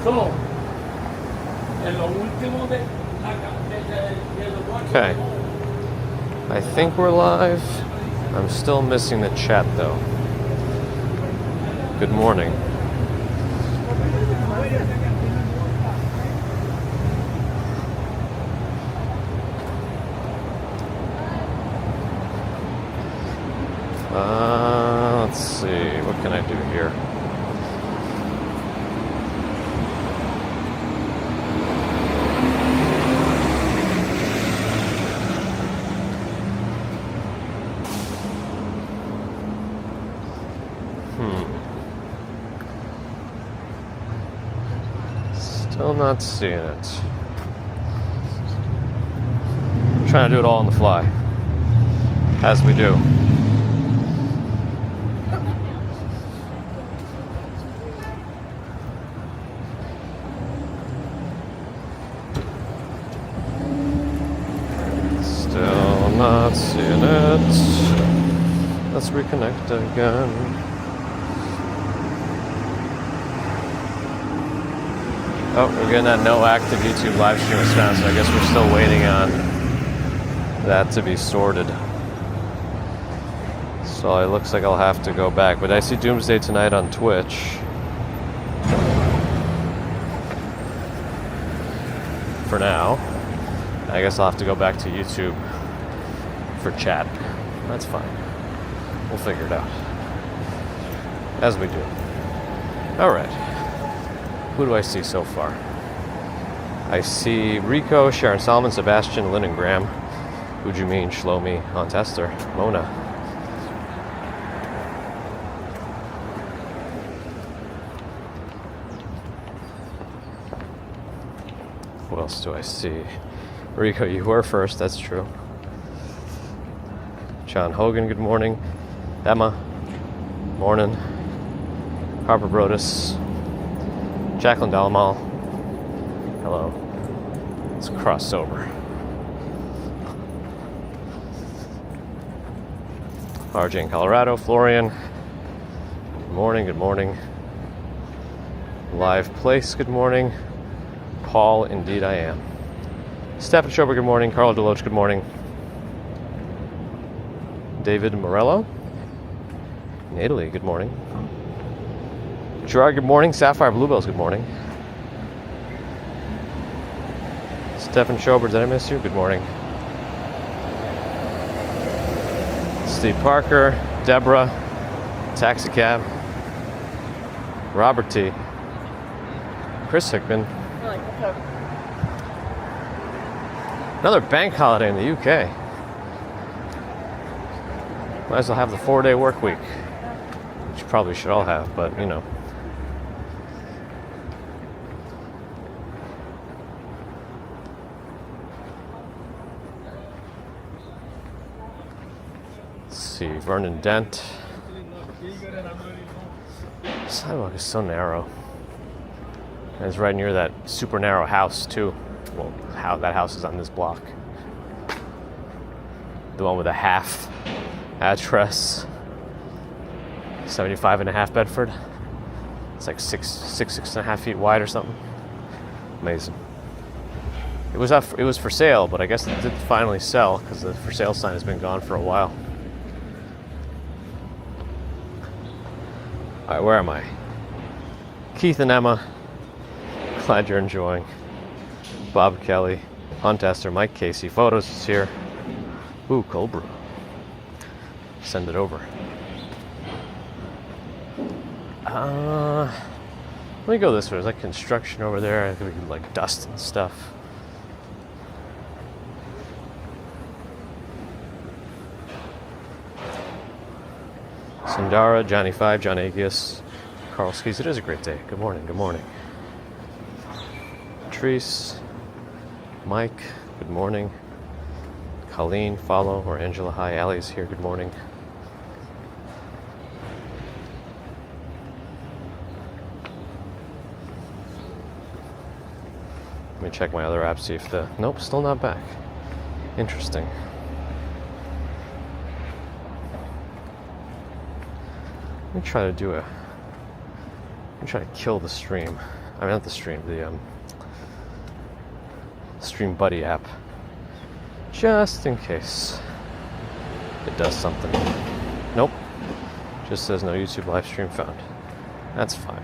Okay. I think we're live. I'm still missing the chat though. Good morning. Let's see. What can I do here? Still not seeing it. Trying to do it all on the fly, as we do. Still not seeing it. Let's reconnect again. Oh, we're getting that no active YouTube live stream is found, so I guess we're still waiting on that to be sorted. So it looks like I'll have to go back. But I see Doomsday tonight on Twitch. For now. I guess I'll have to go back to YouTube for chat. That's fine. We'll figure it out. As we do. Alright. Who do I see so far? I see Rico, Sharon Solomon, Sebastian, Lynn and Graham, Ujumin, Shlomi, Tester, Mona. Who else do I see? Rico, you were first, that's true. John Hogan, good morning. Emma, morning. Harper Brodus. Jacqueline Dalamal. Hello. Let's cross over. RJ in Colorado. Florian. Good morning, good morning. Live Place, good morning. Paul, indeed I am. Stefan Schober, good morning. Carlo Deloach, good morning. David Morello. In Italy, good morning. Gerard, good morning. Sapphire Bluebells, good morning. Stefan Schober, did I miss you? Good morning. Steve Parker, Deborah, Taxi Cab, Robert T, Chris Hickman. Another bank holiday in the UK. Might as well have the 4-day work week, which you probably should all have, but you know. Vernon Dent. The sidewalk is so narrow. And it's right near that super narrow house too. Well, how that house is on this block. The one with a half address. 75.5 Bedford. It's like six and a half feet wide or something. Amazing. It was for sale, but I guess it did finally sell because the for sale sign has been gone for a while. All right, where am I? Keith and Emma. Glad you're enjoying. Bob Kelly, Hunt Esther, Mike Casey. Photos is here. Ooh, cold brew. Send it over. Let me go this way. There's like construction over there. I think we can like dust and stuff. Sandara, Johnny 5, John Agius, Carl Skis. It is a great day. Good morning, good morning. Patrice, Mike, good morning. Colleen, follow, or Angela, hi. Allie's here, good morning. Let me check my other app, see if nope, still not back. Interesting. Let me try to kill the stream. I mean, not the stream, the Stream Buddy app. Just in case it does something. Nope. Just says no YouTube live stream found. That's fine.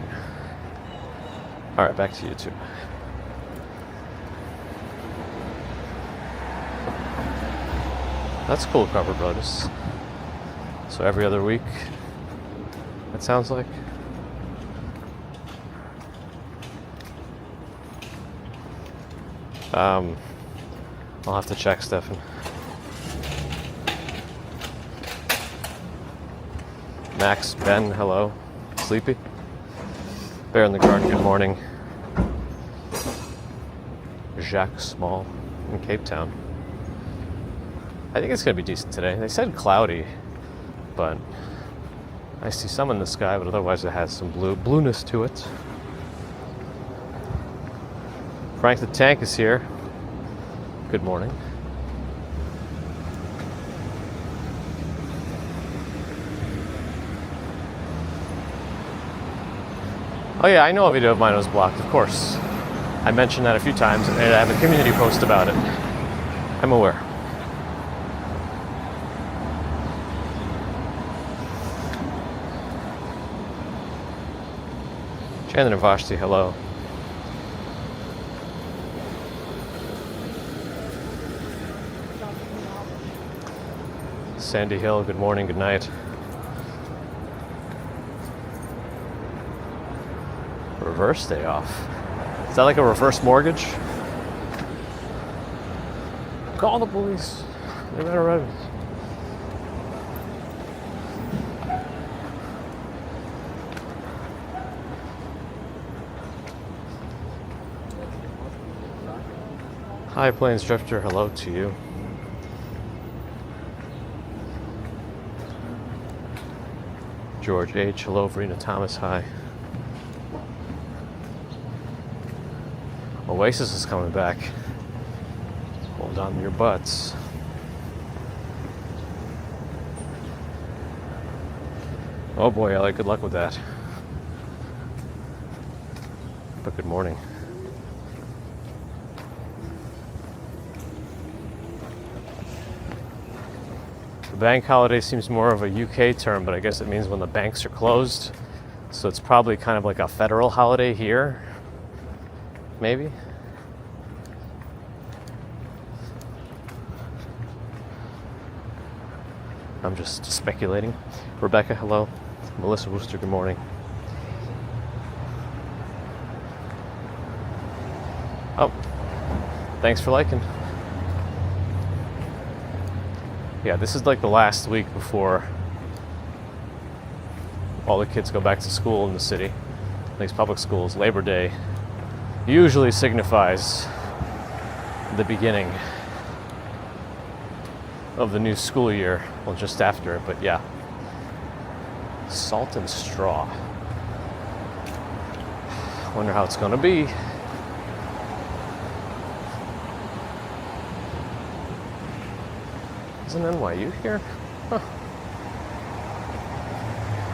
Alright, back to YouTube. That's cool cover notice. So every other week, it sounds like. I'll have to check, Stefan. Max, Ben, hello. Sleepy? Bear in the Garden, good morning. Jacques Small in Cape Town. I think it's going to be decent today. They said cloudy, but I see some in the sky, but otherwise it has some blueness to it. Frank the Tank is here. Good morning. Oh yeah, I know a video of mine was blocked, of course. I mentioned that a few times, and I have a community post about it. I'm aware. Chandler and Vashti, hello. Sandy Hill, good morning, good night. Reverse day off. Is that like a reverse mortgage? Call the police. They better run. Hi, Plains Drifter. Hello to you. George H. Hello, Verena Thomas. Hi. Oasis is coming back. Hold on to your butts. Oh boy, Ellie, good luck with that. But good morning. The bank holiday seems more of a UK term, but I guess it means when the banks are closed. So it's probably kind of like a federal holiday here. Maybe? I'm just speculating. Rebecca, hello. Melissa Wooster, good morning. Oh, thanks for liking. Yeah, this is like the last week before all the kids go back to school in the city. These public schools. Labor Day usually signifies the beginning of the new school year. Well, just after it, but yeah. Salt and straw. Wonder how it's gonna be. Isn't NYU here? Huh.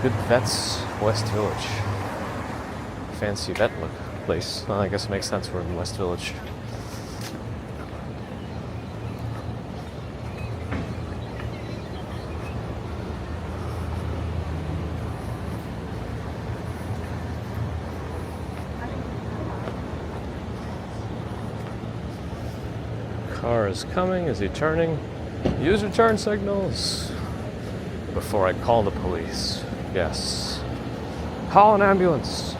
Good Vets, West Village. Fancy vet look place. Well, I guess it makes sense we're in West Village. Car is coming. Is he turning? Use return signals before I call the police. Yes. Call an ambulance.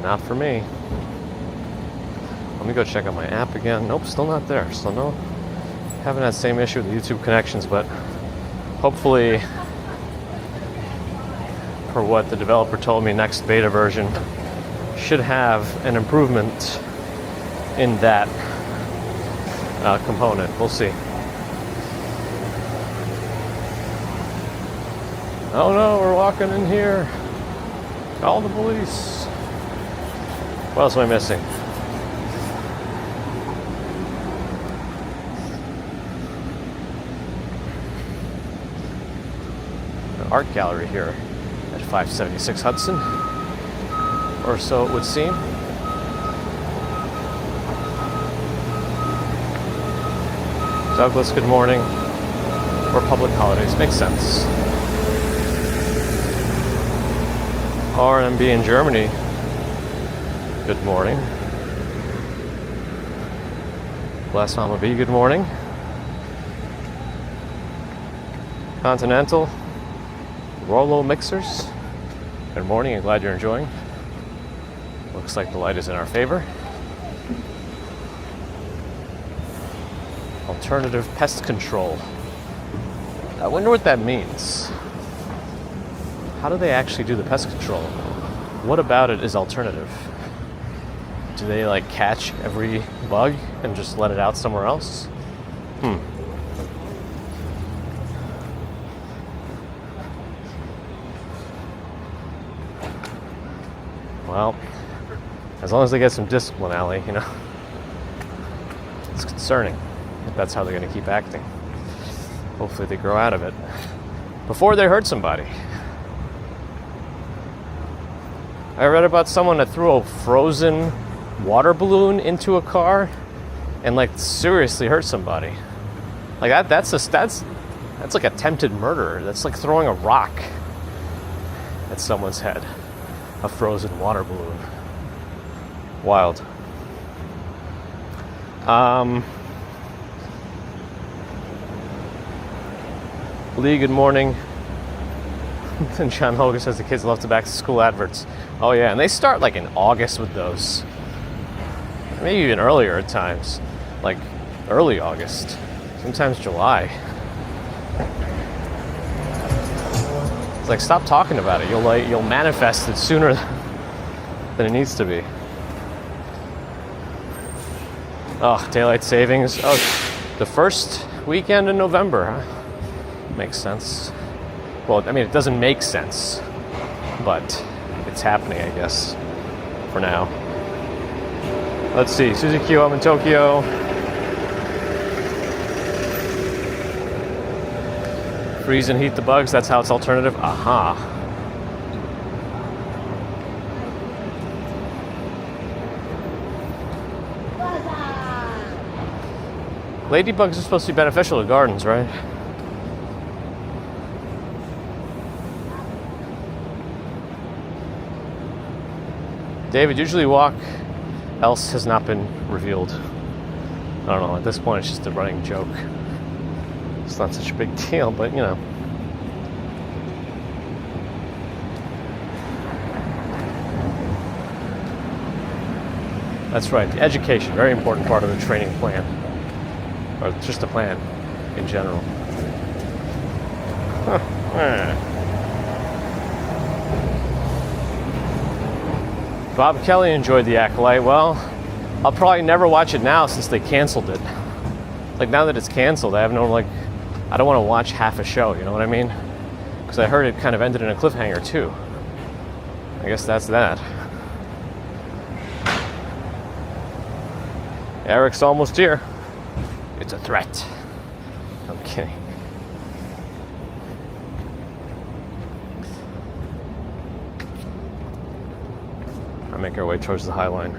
Not for me. Let me go check out my app again. Nope, still not there. Still no. Having that same issue with the YouTube connections, but hopefully, for what the developer told me, next beta version should have an improvement in that component. We'll see. Oh no, we're walking in here. Call the police. What else am I missing? An art gallery here at 576 Hudson. or so it would seem. Douglas, good morning. Or public holidays, makes sense. RMB in Germany, good morning. Bless Mama B, good morning. Continental, Rolo Mixers, good morning and glad you're enjoying. Looks like the light is in our favor. Alternative pest control. I wonder what that means. How do they actually do the pest control? What about it is alternative? Do they like catch every bug and just let it out somewhere else? Well, as long as they get some discipline, Allie, you know. It's concerning if that's how they're going to keep acting. Hopefully they grow out of it before they hurt somebody. I read about someone that threw a frozen water balloon into a car and like seriously hurt somebody. Like that's like attempted murder. That's like throwing a rock at someone's head. A frozen water balloon. Wild. Lee, good morning. And John Hogan says the kids love to back to school adverts. Oh yeah, and they start like in August with those. Maybe even earlier at times. Like early August. Sometimes July. It's like, stop talking about it. You'll manifest it sooner than it needs to be. Oh, daylight savings. Oh, the first weekend in November, huh? Makes sense. Well, I mean, it doesn't make sense, but it's happening, I guess, for now. Let's see. Suzy Q, I'm in Tokyo. Freeze and heat the bugs, that's how it's alternative. Aha. Ladybugs are supposed to be beneficial to gardens, right? David, usually walk, else has not been revealed. I don't know, at this point it's just a running joke. It's not such a big deal, but you know. That's right, the education, very important part of the training plan. Or just a plan in general. Bob Kelly enjoyed The Acolyte. Well, I'll probably never watch it now since they canceled it. Like now that it's canceled, I have no I don't want to watch half a show, you know what I mean? Because I heard it kind of ended in a cliffhanger too. I guess that's that. Eric's almost here. It's a threat. I'm kidding. I make our way towards the High Line.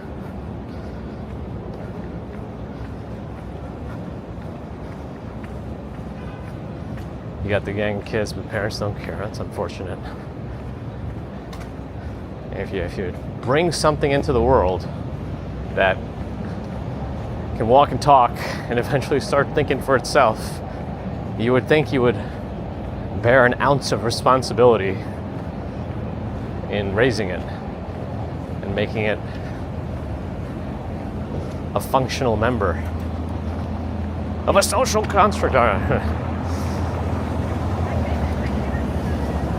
You got the gang of kids, but parents don't care. That's unfortunate. If you bring something into the world that can walk and talk and eventually start thinking for itself, you would think you would bear an ounce of responsibility in raising it and making it a functional member of a social construct.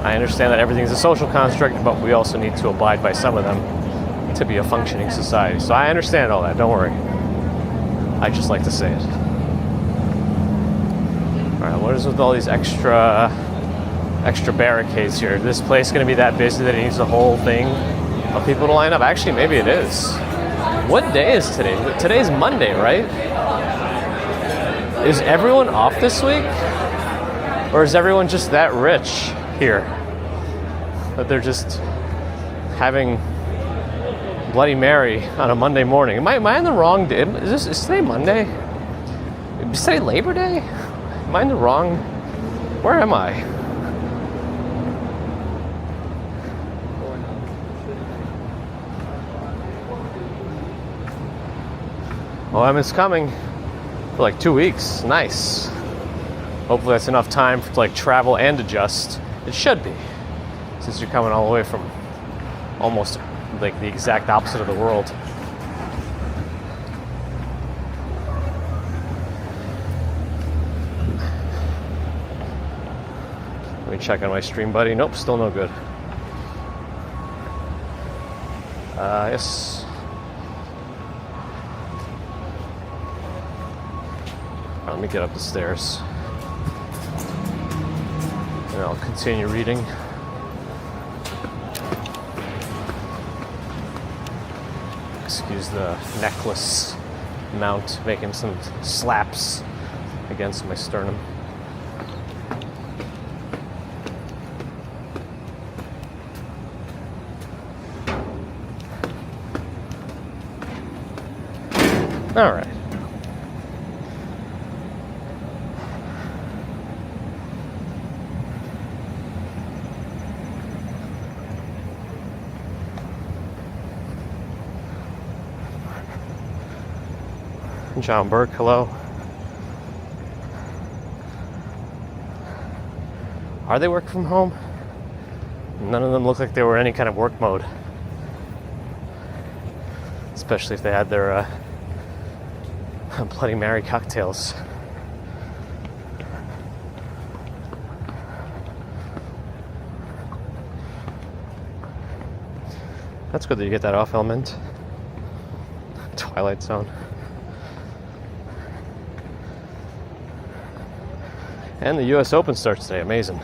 I understand that everything is a social construct, but we also need to abide by some of them to be a functioning society. So I understand all that, don't worry. I just like to say it. Alright, what is with all these extra barricades here? Is this place going to be that busy that it needs a whole thing of people to line up? Actually, maybe it is. What day is today? Today's Monday, right? Is everyone off this week? Or is everyone just that rich here that they're just having Bloody Mary on a Monday morning. Am I on the wrong day? Is today Monday? Is today Labor Day? Am I in the wrong? Where am I? Oh, it's coming for like 2 weeks. Nice. Hopefully that's enough time to like travel and adjust. It should be, since you're coming all the way from almost like the exact opposite of the world. Let me check on my stream buddy. Nope, still no good. Yes. Let me get up the stairs. And I'll continue reading. Excuse the necklace mount, making some slaps against my sternum. All right. John Burke, hello. Are they working from home? None of them look like they were in any kind of work mode. Especially if they had their Bloody Mary cocktails. That's good that you get that off, Element. Twilight Zone. And the US Open starts today. Amazing.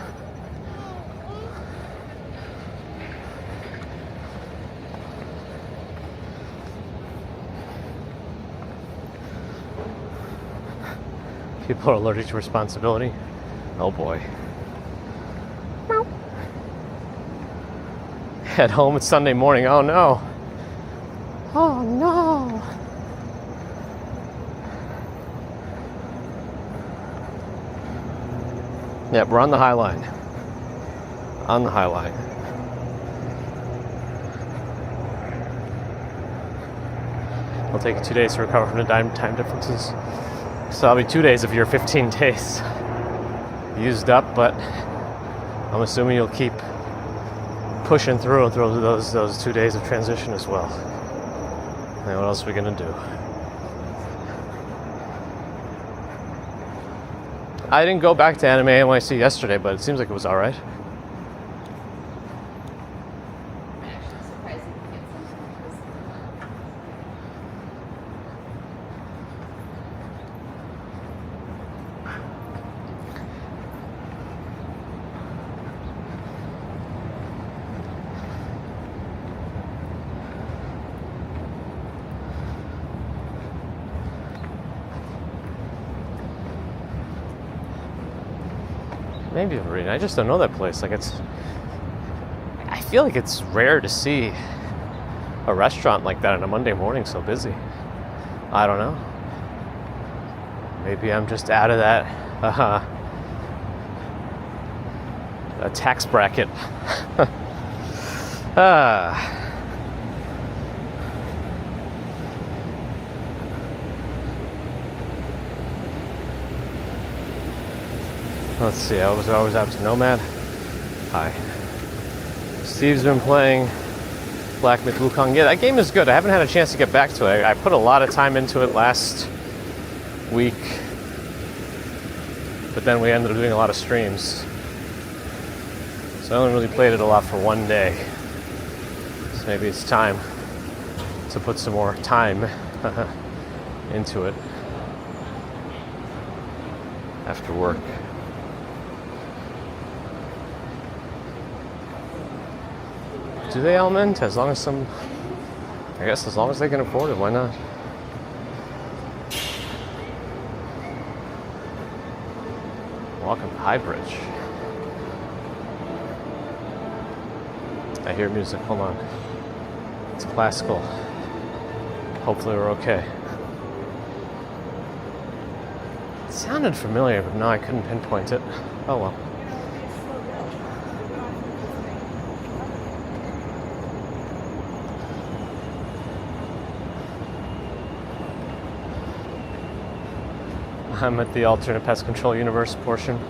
People are allergic to responsibility. Oh boy. At home, it's Sunday morning. Oh no. Oh no. Yep, we're on the High Line. On the High Line. It'll take you 2 days to recover from the time differences. So that'll be 2 days of your 15 days used up, but I'm assuming you'll keep pushing through and through those 2 days of transition as well. And what else are we gonna do? I didn't go back to Anime NYC yesterday, but it seems like it was alright. Maybe Arena. I just don't know that place. Like I feel like it's rare to see a restaurant like that on a Monday morning so busy. I don't know. Maybe I'm just out of that a tax bracket. Let's see, I was always out to Nomad. Hi. Steve's been playing Black Myth Wukong. Yeah, that game is good. I haven't had a chance to get back to it. I put a lot of time into it last week, but then we ended up doing a lot of streams. So I only really played it a lot for one day. So maybe it's time to put some more time into it after work. Do they Element? As long as I guess as long as they can afford it, why not? Welcome to High Bridge. I hear music, hold on. It's classical. Hopefully we're okay. It sounded familiar, but no, I couldn't pinpoint it. Oh well. I'm at the alternate pest control universe portion.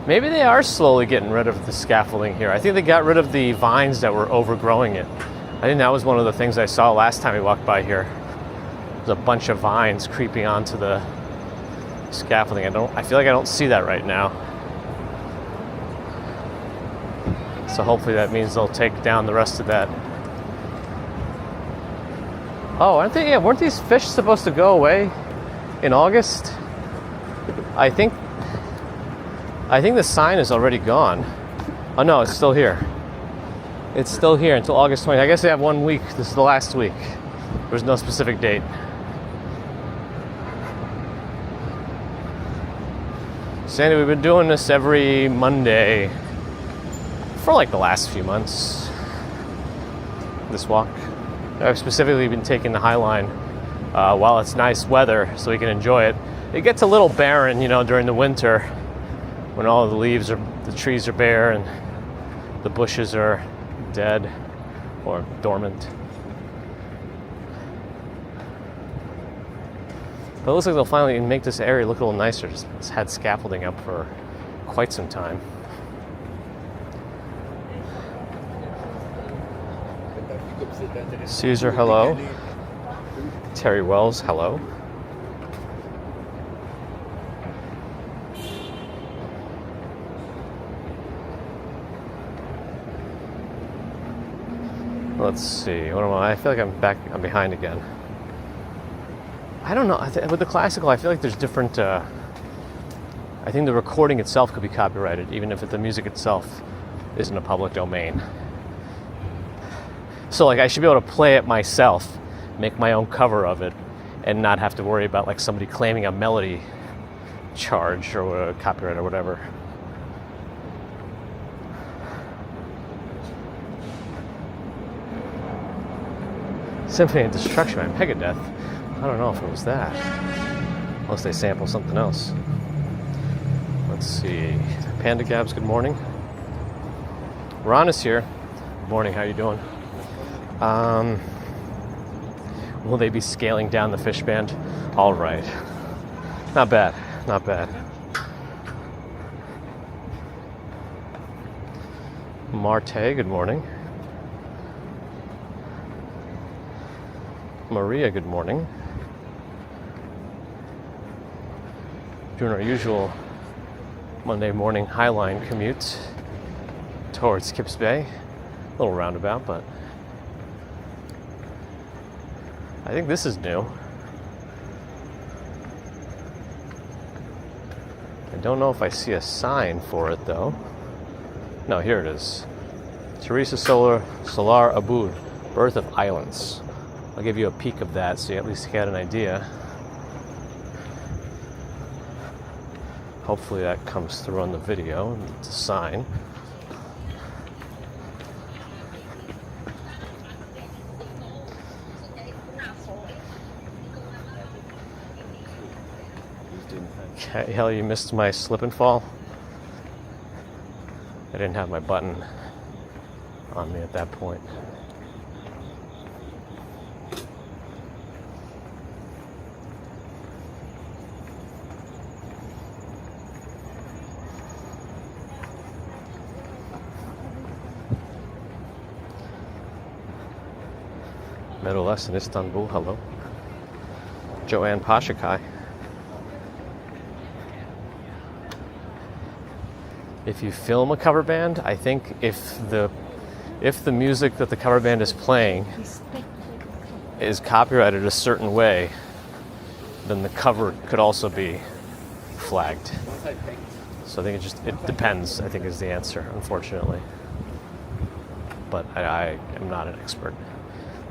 Maybe they are slowly getting rid of the scaffolding here. I think they got rid of the vines that were overgrowing it. I think that was one of the things I saw last time we walked by here. There's a bunch of vines creeping onto the scaffolding. I feel like I don't see that right now. So hopefully that means they'll take down the rest of that. Oh, aren't they? Yeah, weren't these fish supposed to go away in August? I think the sign is already gone. Oh no, it's still here. It's still here until August 20th. I guess they have 1 week. This is the last week. There's no specific date. Sandy, we've been doing this every Monday for like the last few months. This walk. I've specifically been taking the High Line while it's nice weather so we can enjoy it. It gets a little barren, during the winter when all the trees are bare and the bushes are dead or dormant. But it looks like they'll finally make this area look a little nicer. It's had scaffolding up for quite some time. Caesar, hello. Terry Wells, hello. Let's see. What am I? I feel like I'm behind again. I don't know. With the classical, I feel like there's different. I think the recording itself could be copyrighted, even if the music itself isn't a public domain. So, I should be able to play it myself, make my own cover of it, and not have to worry about somebody claiming a melody charge or a copyright or whatever. Symphony of Destruction by Megadeth. I don't know if it was that. Unless they sample something else. Let's see. Panda Gabs, good morning. Ron is here. Good morning, how you doing? Will they be scaling down the fish band? All right. Not bad. Not bad. Marte, good morning. Maria, good morning. Doing our usual Monday morning High Line commute towards Kips Bay. A little roundabout, but I think this is new. I don't know if I see a sign for it though. No, here it is. Teresa Solar Aboud, Birth of Islands. I'll give you a peek of that so you at least get an idea. Hopefully that comes through on the video. It's a sign. Okay, hell, you missed my slip and fall. I didn't have my button on me at that point. Middle West in Istanbul, hello. Joanne Pashakai. If you film a cover band, I think if the music that the cover band is playing is copyrighted a certain way, then the cover could also be flagged. So I think it depends, I think is the answer, unfortunately. But I am not an expert.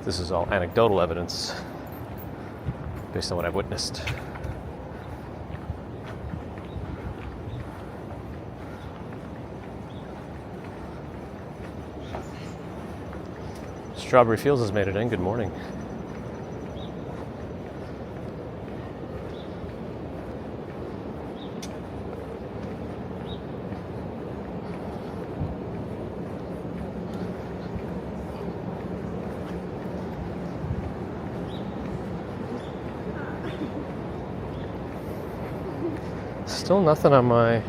This is all anecdotal evidence based on what I've witnessed. Strawberry Fields has made it in. Good morning. Still nothing on my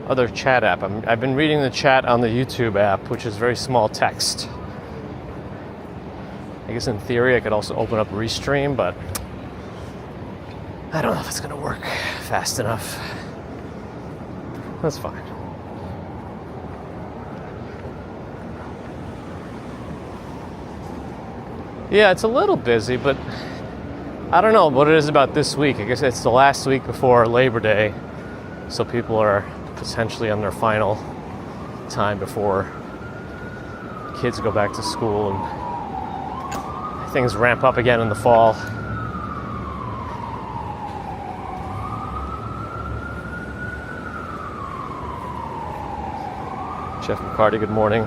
other chat app. I've been reading the chat on the YouTube app, which is very small text. I guess in theory I could also open up Restream, but I don't know if it's going to work fast enough. That's fine. Yeah, it's a little busy, but I don't know what it is about this week. I guess it's the last week before Labor Day, so people are potentially on their final time before kids go back to school and things ramp up again in the fall. Jeff McCarty, good morning.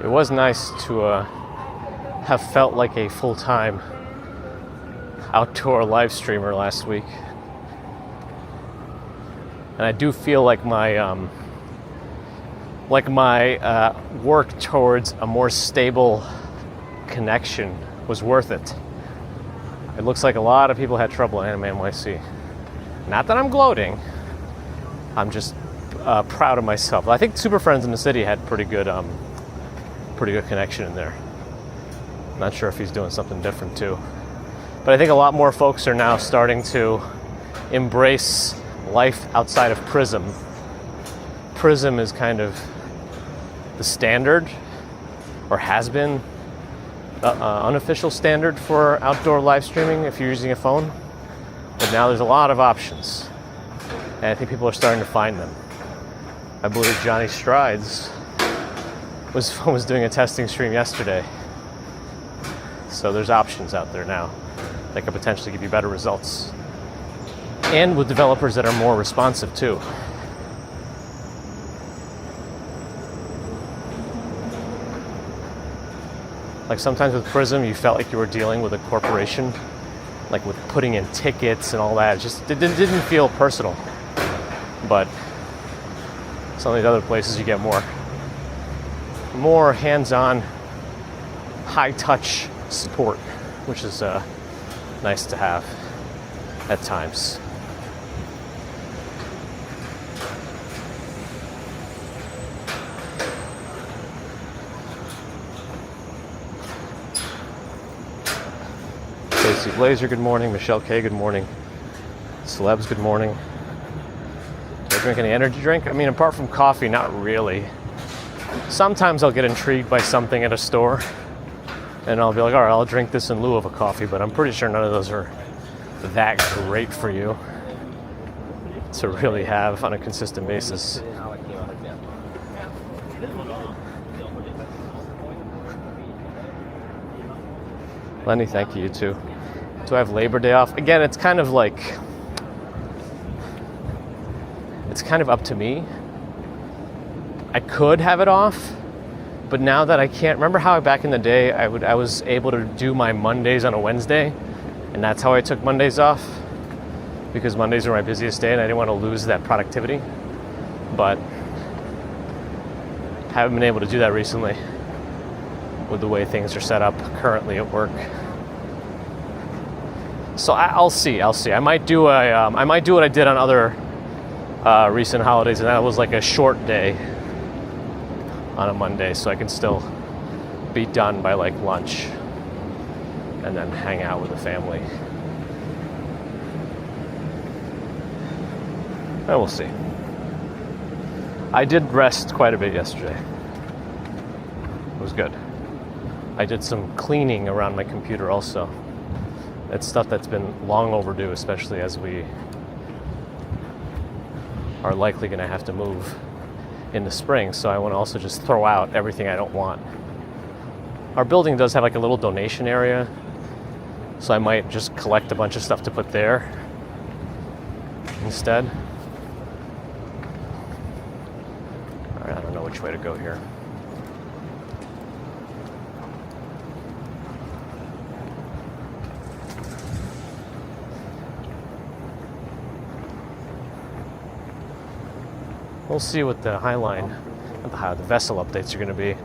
It was nice to have felt like a full-time outdoor live streamer last week. And I do feel like my work towards a more stable connection was worth it. It looks like a lot of people had trouble in Anime NYC. Not that I'm gloating. I'm just proud of myself. I think Super Friends in the City had pretty good connection in there. I'm not sure if he's doing something different too. But I think a lot more folks are now starting to embrace life outside of Prism. Prism is kind of the standard, or has been the unofficial standard for outdoor live streaming if you're using a phone. But now there's a lot of options, and I think people are starting to find them. I believe Johnny Strides was doing a testing stream yesterday. So there's options out there now that could potentially give you better results. And with developers that are more responsive too. Like sometimes with Prism, you felt like you were dealing with a corporation, like with putting in tickets and all that. It didn't feel personal. But some of these other places you get more hands-on, high-touch support, which is nice to have at times. Casey Blazer, good morning. Michelle K, good morning. Celebs, good morning. Do I drink any energy drink? I mean, apart from coffee, not really. Sometimes I'll get intrigued by something at a store and I'll be like, all right, I'll drink this in lieu of a coffee, but I'm pretty sure none of those are that great for you to really have on a consistent basis. Lenny, thank you, you too. Do I have Labor Day off? Again, it's kind of up to me. I could have it off, but now that I can't, remember how back in the day I was able to do my Mondays on a Wednesday, and that's how I took Mondays off, because Mondays are my busiest day and I didn't want to lose that productivity. But haven't been able to do that recently with the way things are set up currently at work. So I'll see. I might do what I did on other recent holidays, and that was like a short day on a Monday, so I can still be done by like lunch and then hang out with the family. And we'll see. I did rest quite a bit yesterday. It was good. I did some cleaning around my computer also. It's stuff that's been long overdue, especially as we are likely going to have to move in the spring, so I want to also just throw out everything I don't want. Our building does have like a little donation area, so I might just collect a bunch of stuff to put there instead. All right, I don't know which way to go here. We'll see what the the vessel updates are going to be.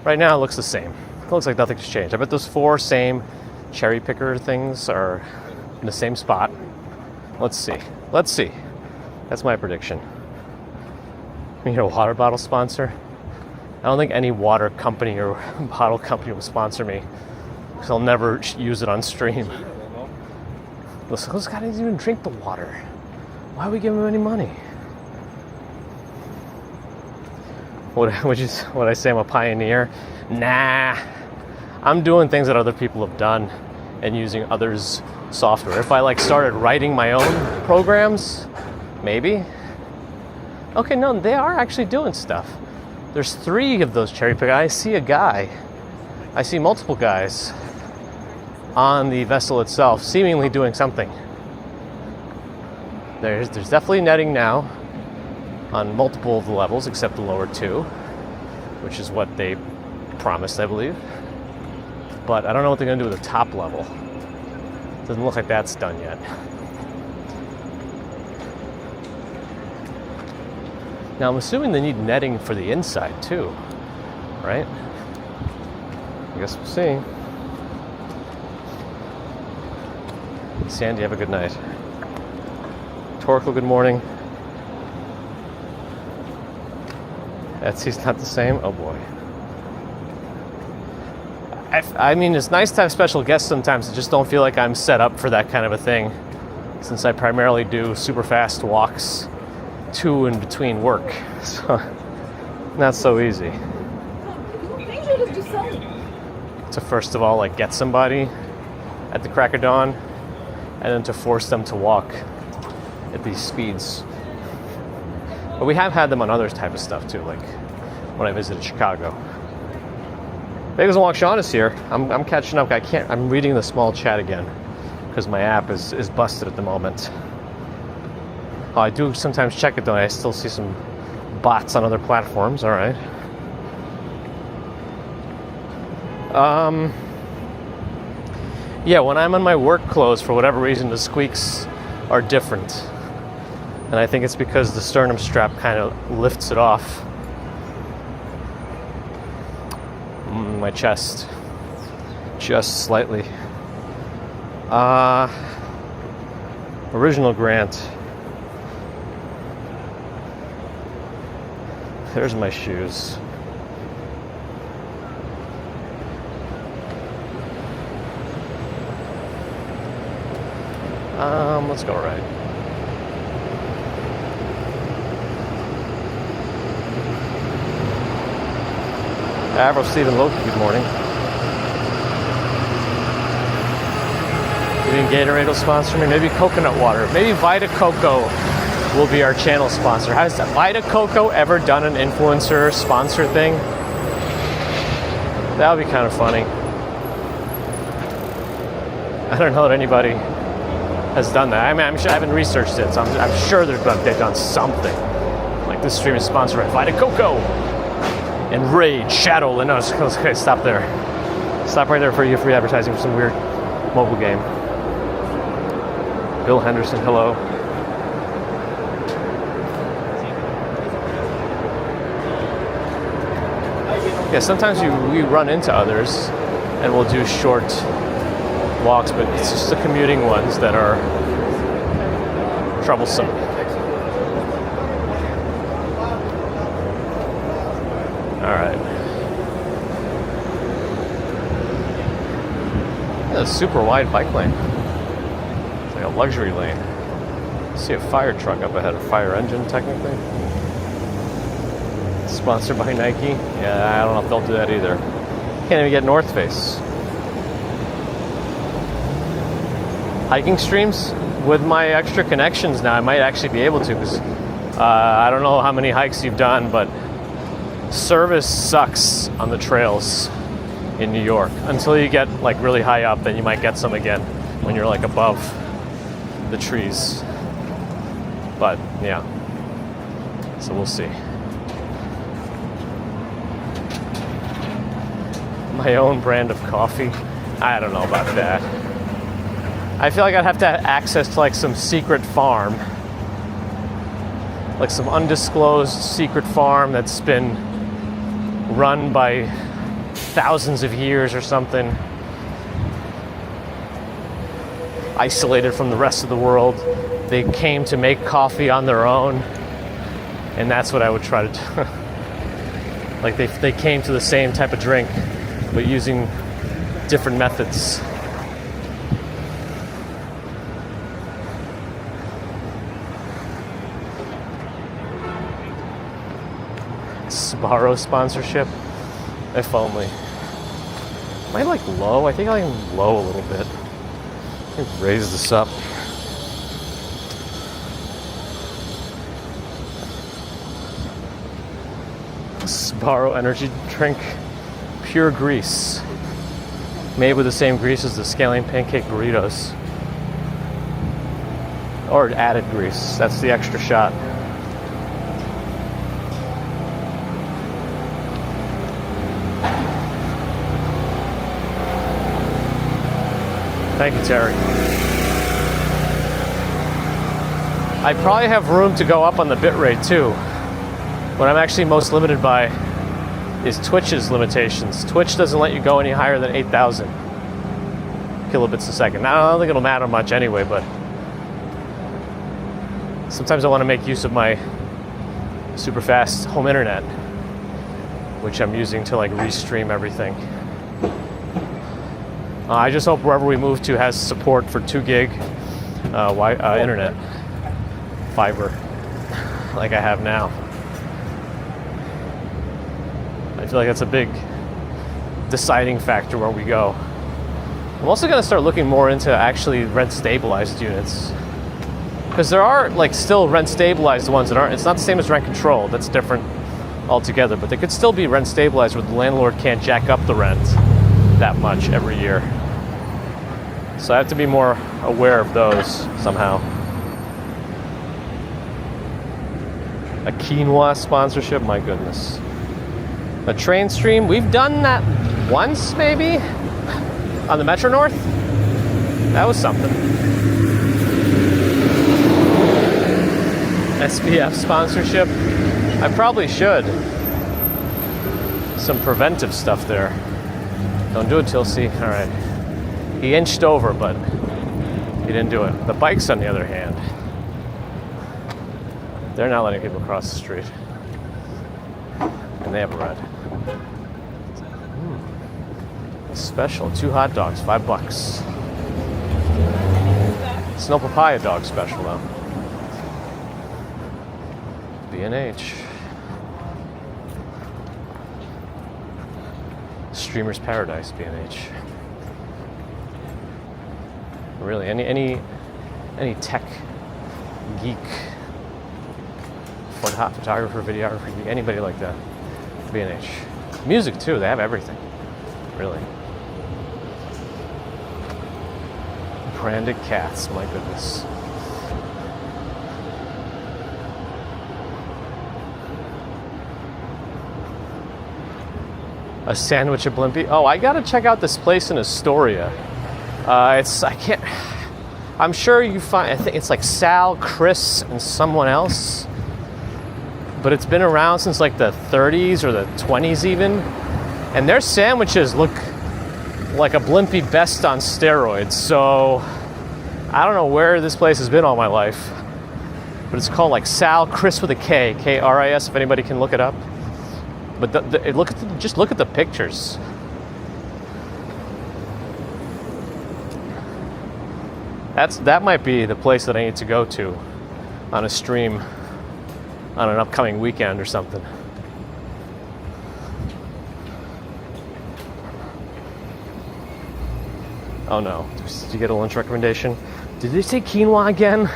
Right now it looks the same. It looks like nothing's changed. I bet those 4 same cherry picker things are in the same spot. Let's see. That's my prediction. We need a water bottle sponsor. I don't think any water company or bottle company will sponsor me, because I'll never use it on stream. Those guys didn't even drink the water. Why would we give them any money? Would I say I'm a pioneer? Nah. I'm doing things that other people have done and using others' software. If I started writing my own programs, maybe. Okay, no, they are actually doing stuff. There's 3 of those cherry pick. I see multiple guys on the vessel itself, seemingly doing something. There's definitely netting now on multiple of the levels except the lower 2, which is what they promised, I believe. But I don't know what they're going to do with the top level. Doesn't look like that's done yet. Now I'm assuming they need netting for the inside too, right? I guess we'll see. Sandy, have a good night. Torkel, good morning. Etsy's not the same? Oh boy. I mean, it's nice to have special guests sometimes. I just don't feel like I'm set up for that kind of a thing, since I primarily do super fast walks to and between work. So, not so easy. To first of all, get somebody at the crack of dawn, and then to force them to walk at these speeds. But we have had them on other type of stuff too, like when I visited Chicago. Bagels and Walk Sean is here. I'm catching up. I'm reading the small chat again because my app is busted at the moment. Oh, I do sometimes check it though. I still see some bots on other platforms. All right. Yeah, when I'm on my work clothes, for whatever reason, the squeaks are different. And I think it's because the sternum strap kind of lifts it off. My chest. Just slightly. Original Grant. There's my shoes. Let's go right. Avril Stephen Loki, good morning. Maybe Gatorade will sponsor me. Maybe coconut water. Maybe Vita Coco will be our channel sponsor. Has Vita Coco ever done an influencer sponsor thing? That would be kind of funny. I don't know that anybody has done that. I mean, I haven't researched it, so I'm sure they've done something. Like this stream is sponsored by Vita Coco. And Rage, Shadow, and us. Okay, stop there. Stop right there for you free advertising for some weird mobile game. Bill Henderson, hello. Yeah, sometimes we run into others and we'll do short walks, but it's just the commuting ones that are troublesome. All right. Yeah, a super wide bike lane. It's like a luxury lane. See a fire truck up ahead, a fire engine technically. Sponsored by Nike. Yeah, I don't know if they'll do that either. Can't even get North Face. Hiking streams with my extra connections now, I might actually be able to, because I don't know how many hikes you've done, but service sucks on the trails in New York. Until you get like really high up, then you might get some again when you're like above the trees. But yeah, so we'll see. My own brand of coffee? I don't know about that. I feel like I'd have to have access to like some secret farm. Like some undisclosed secret farm that's been run by thousands of years or something. Isolated from the rest of the world. They came to make coffee on their own. And that's what I would try to do. Like they came to the same type of drink, but using different methods. Sbarro sponsorship? If only. Am I like low? I think I'm low a little bit. Let me raise this up. Sbarro energy drink. Pure grease. Made with the same grease as the scallion pancake burritos. Or added grease. That's the extra shot. Thank you, Terry. I probably have room to go up on the bitrate too. What I'm actually most limited by is Twitch's limitations. Twitch doesn't let you go any higher than 8,000 kilobits a second. Now, I don't think it'll matter much anyway, but sometimes I want to make use of my super fast home internet, which I'm using to like restream everything. I just hope wherever we move to has support for 2 gig internet fiber like I have now. I feel like that's a big deciding factor where we go. I'm also going to start looking more into actually rent stabilized units, because there are like still rent stabilized ones that aren't. It's not the same as rent controlled. That's different altogether. But they could still be rent stabilized where the landlord can't jack up the rent that much every year. So I have to be more aware of those somehow. A quinoa sponsorship, my goodness. A train stream, we've done that once maybe on the Metro North. That was something. SPF sponsorship, I probably should. Some preventive stuff there. Don't do it, Tilsey. All right. He inched over, but he didn't do it. The bikes, on the other hand, they're not letting people cross the street. And they have a red. Special, 2 hot dogs, $5. It's no papaya dog special, though. B&H. Streamer's Paradise, B&H. Really, any tech geek, photographer, videographer, geek, anybody like that, B&H. Music too, they have everything, really. Branded cats, my goodness. A sandwich at Blimpie. Oh, I gotta check out this place in Astoria. I'm sure you find, I think it's like Sal, Chris, and someone else. But it's been around since like the 30s or the 20s even. And their sandwiches look like a Blimpie best on steroids. So I don't know where this place has been all my life. But it's called like Sal, Chris with a K, K-R-I-S, if anybody can look it up. But just look at the pictures. That might be the place that I need to go to on a stream on an upcoming weekend or something. Oh no, did you get a lunch recommendation? Did they say quinoa again?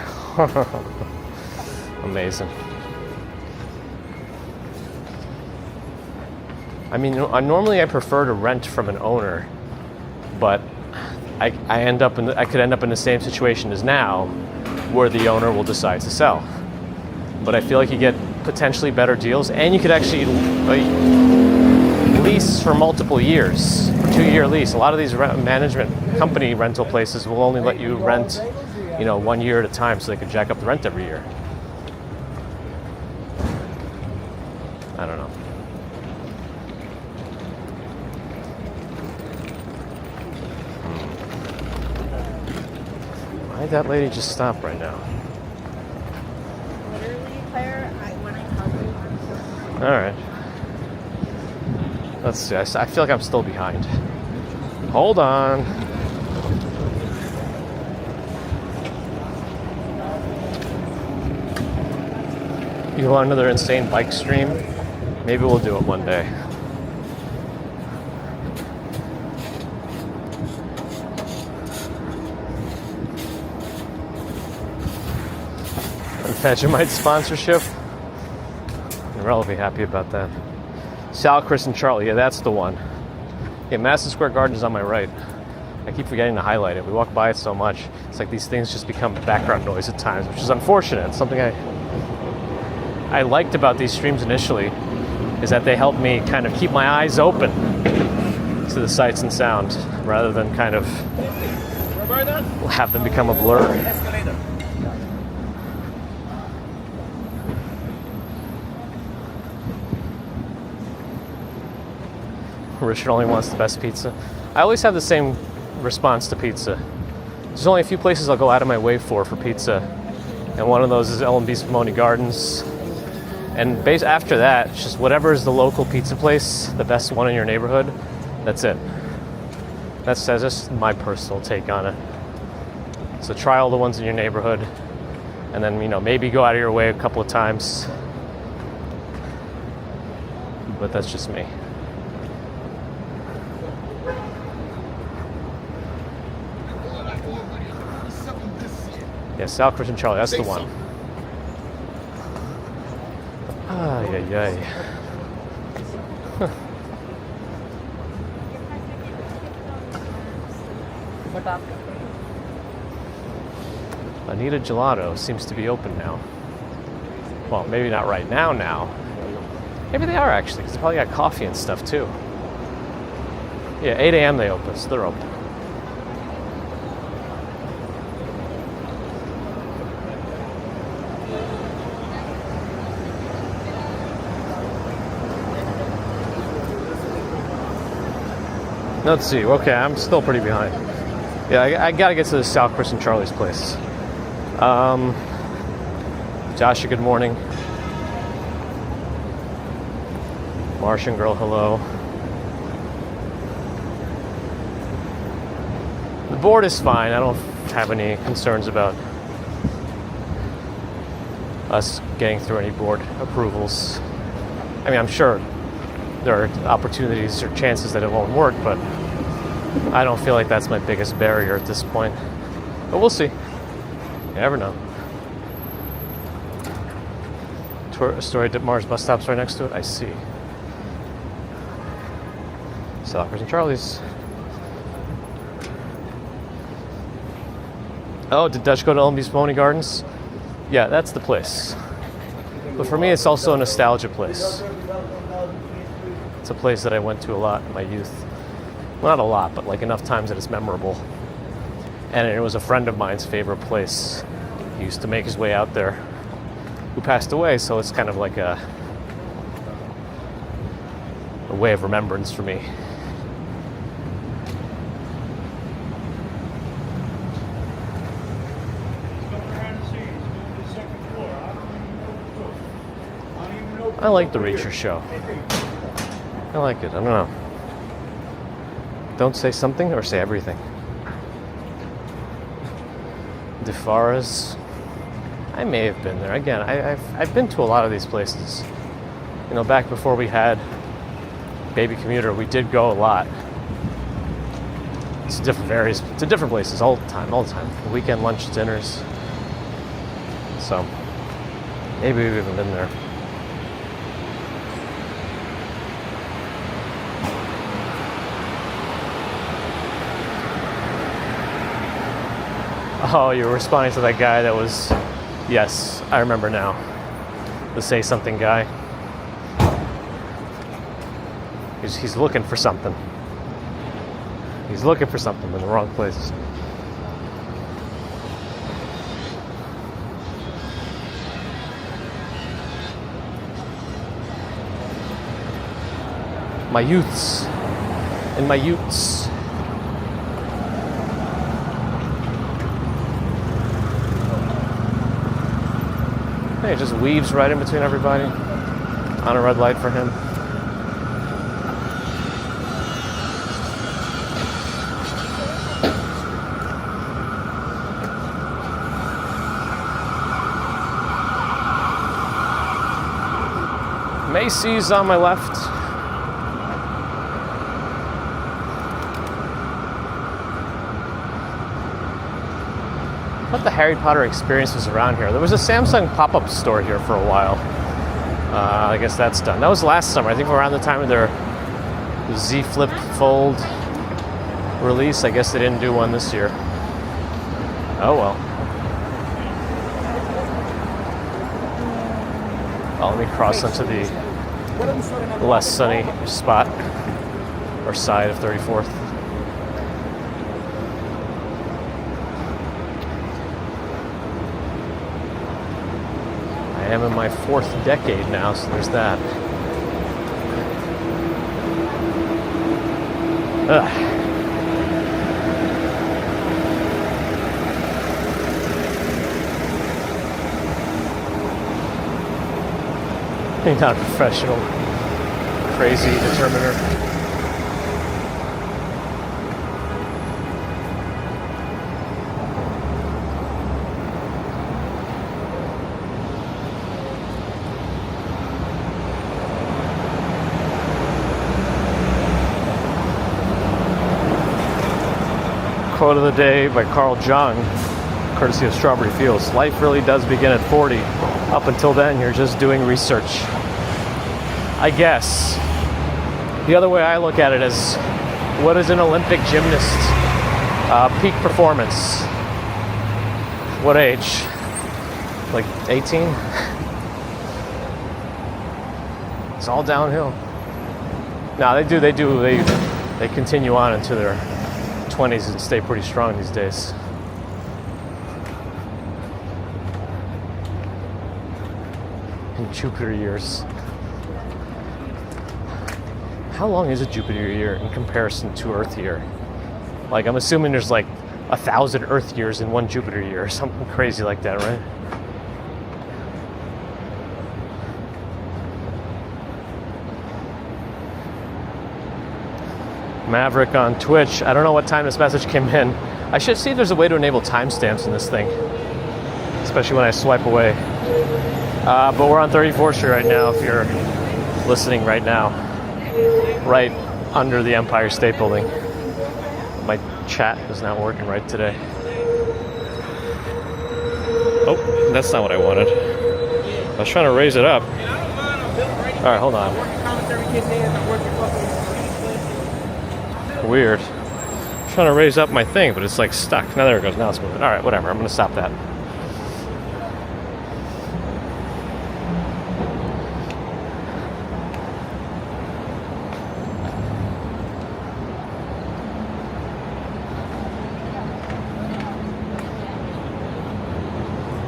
Amazing. I mean, normally I prefer to rent from an owner, but I could end up in the same situation as now, where the owner will decide to sell. But I feel like you get potentially better deals, and you could actually lease for multiple years, 2-year lease. A lot of these management company rental places will only let you rent, 1 year at a time, so they can jack up the rent every year. I don't know. Why'd that lady just stop right now? Literally, Claire, when I tell you, I'm so All right. Let's see. I feel like I'm still behind. Hold on. You want another insane bike stream? Maybe we'll do it one day. Vegemite sponsorship. I'm relatively happy about that. Sal, Chris, and Charlie. Yeah, that's the one. Yeah, Madison Square Garden is on my right. I keep forgetting to highlight it. We walk by it so much. It's like these things just become background noise at times, which is unfortunate. It's something I liked about these streams initially, is that they help me kind of keep my eyes open to the sights and sound, rather than kind of have them become a blur. Richard only wants the best pizza. I always have the same response to pizza. There's only a few places I'll go out of my way for pizza, and one of those is L&B Spumoni Gardens. And after that, it's just whatever is the local pizza place, the best one in your neighborhood, that's it. That's just my personal take on it. So try all the ones in your neighborhood, and then maybe go out of your way a couple of times. But that's just me. Yeah, Sal, Chris, and Charlie, that's the one. Ay, ay, ay. Anita Gelato seems to be open now. Well, maybe not right now. Maybe they are actually, because they probably got coffee and stuff too. Yeah, 8 a.m. they open, so they're open. Let's see. Okay, I'm still pretty behind. Yeah, I gotta get to the Sal, Chris, and Charlie's place. Joshua, good morning. Martian girl, hello. The board is fine. I don't have any concerns about us getting through any board approvals. I mean, I'm sure there are opportunities or chances that it won't work, but I don't feel like that's my biggest barrier at this point. But we'll see. You never know. Story Dip Mars bus stop's right next to it. I see. Soccer's and Charlie's. Oh, did Dutch go to L&B Spumoni Gardens? Yeah, that's the place. But for me, it's also a nostalgia place. It's a place that I went to a lot in my youth. Well, not a lot, but like enough times that it's memorable. And it was a friend of mine's favorite place. He used to make his way out there, who passed away, so it's kind of like a way of remembrance for me. I like the Reacher show. I like it. I don't know. Don't say something or say everything. DeFaras. I may have been there. Again, I've been to a lot of these places. Back before we had Baby Commuter, we did go a lot. It's to different places all the time. Weekend lunch, dinners. So, maybe we've even been there. Oh, you were responding to that guy that was... Yes, I remember now. The say something guy. He's looking for something. He's looking for something in the wrong place. My youths. And my youths. Hey, it just weaves right in between everybody. On a red light for him. Macy's on my left. What the Harry Potter experience was around here. There was a Samsung pop-up store here for a while. I guess that's done. That was last summer. I think around the time of their Z Flip Fold release. I guess they didn't do one this year. Oh well. Let me cross onto the less sunny spot or side of 34th. I am in my 4th decade now, so there's that. Ugh. You're not a professional, crazy determiner. Quote of the day by Carl Jung, courtesy of Strawberry Fields. Life really does begin at 40. Up until then, you're just doing research. I guess. The other way I look at it is, what is an Olympic gymnast peak performance? What age? Like 18? It's all downhill. No, they continue on into their 20s and stay pretty strong these days. In Jupiter years. How long is a Jupiter year in comparison to Earth year? Like, I'm assuming there's like 1,000 Earth years in one Jupiter year, or something crazy like that, right? Maverick on Twitch. I don't know what time this message came in. I should see if there's a way to enable timestamps in this thing, especially when I swipe away. But we're on 34th Street right now, if you're listening right now. Right under the Empire State Building. My chat is not working right today. Oh, that's not what I wanted. I was trying to raise it up. Alright, hold on. Weird. I'm trying to raise up my thing, but it's like stuck. Now there it goes. Now it's moving. Alright, whatever. I'm going to stop that.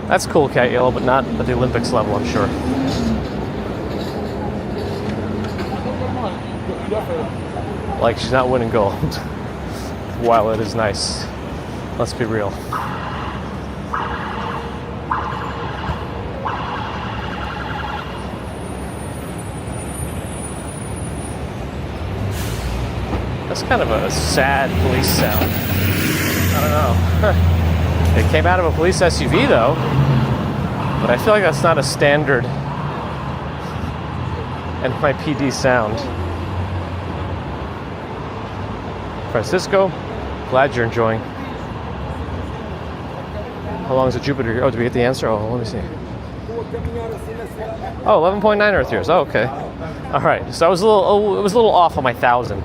That's cool, Cat Yellow, but not at the Olympics level, I'm sure. Like, she's not winning gold. While it is nice. Let's be real. That's kind of a sad police sound. I don't know. It came out of a police SUV, though. But I feel like that's not a standard NYPD sound. Francisco, glad you're enjoying. How long is a Jupiter here? Oh, did we get the answer? Oh, let me see. Oh, 11.9 Earth years. Oh, okay. All right. So it was a little off on my 1,000.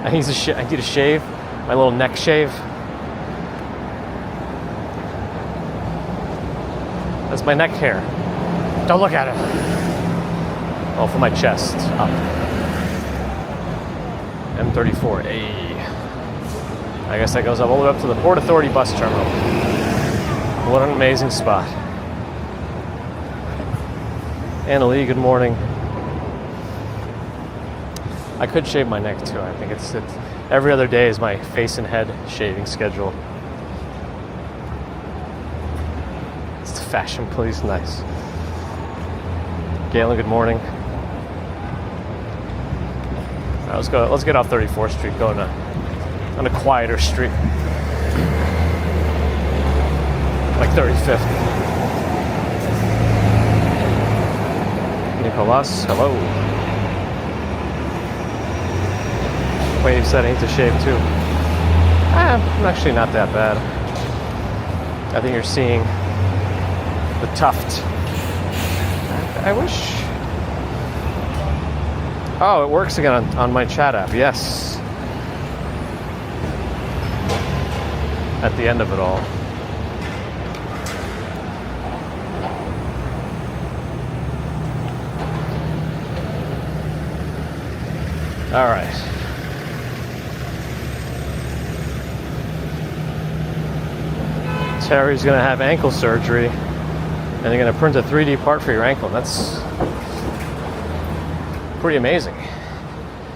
I need a shave. My little neck shave. That's my neck hair. Don't look at it. Oh, for my chest. Up. M34A. I guess that goes all the way up to the Port Authority bus terminal. What an amazing spot. Annalie, good morning. I could shave my neck too. I think it's every other day is my face and head shaving schedule. It's the fashion police, nice. Galen, good morning. All right, let's go. Let's get off 34th Street, go on a quieter street, like 35th. Nicolas, hello. Wave said I need to shave too. I'm actually not that bad. I think you're seeing the tuft. I wish. Oh, it works again on my chat app. Yes. At the end of it all. All right. Terry's gonna have ankle surgery, and they're gonna print a 3D part for your ankle. That's pretty amazing.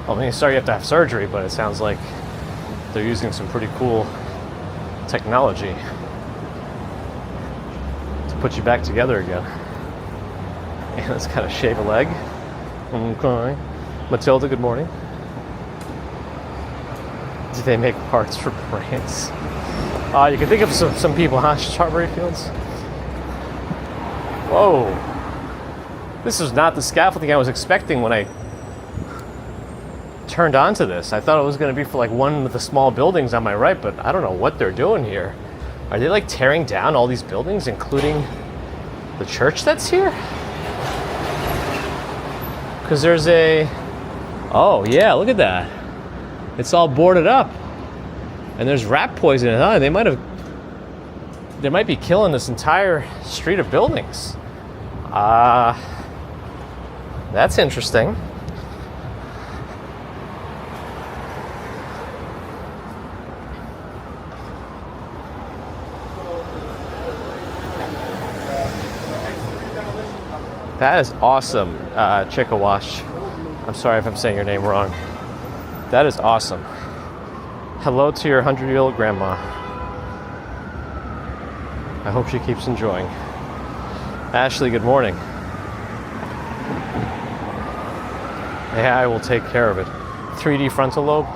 I mean, sorry you have to have surgery, but it sounds like they're using some pretty cool technology to put you back together again. And it's gotta shave a leg. Okay. Matilda, good morning. Do they make parts for brands? You can think of some people, huh? Strawberry Fields? Whoa. This is not the scaffolding I was expecting when I turned onto this. I thought it was going to be for like one of the small buildings on my right, but I don't know what they're doing here. Are they like tearing down all these buildings, including the church that's here? Because there's a... Oh, yeah, look at that. It's all boarded up. And there's rat poison. Huh? They might be killing this entire street of buildings. That's interesting. That is awesome, Chickawash. I'm sorry if I'm saying your name wrong. That is awesome. Hello to your 100-year-old grandma. I hope she keeps enjoying. Ashley, good morning. Yeah, I will take care of it. 3D frontal lobe.